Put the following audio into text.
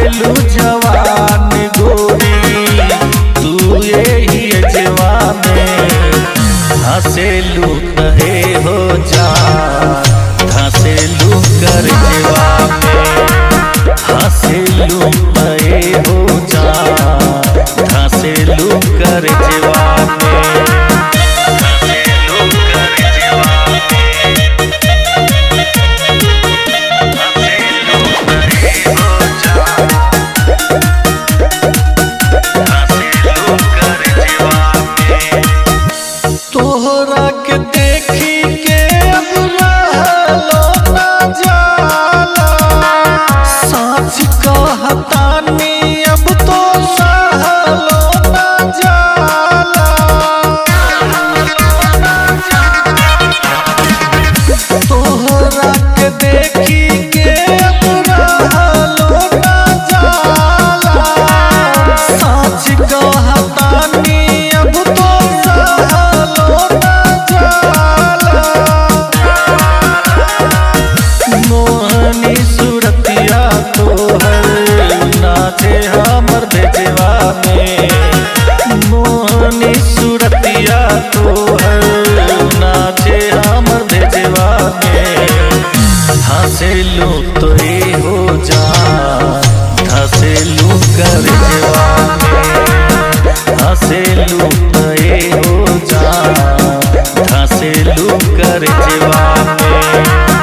लागलू जवान गोरी तू यही अजवा में हंसेलू कहे हो जा हंसेलू कर जवा में हंसेलू कहे हो जा हंसेलू कर जवा में तोहरा के देखी के अब रहलो ना जाला सच कहतानी अब तो सहलो ना जाला तोहरा के देखी के अब रहलो ना जाला सच कहतानी अब तो मोहनी सूरतिया तोहर नाचे हमर भेजवा में मोहनी सूरतिया तोहर नाचे हमर भेजवा में हंसेलू तो हो जा हंसेलू कर जवा में हंसेलू तो हो जा हंसेलू कर जवा में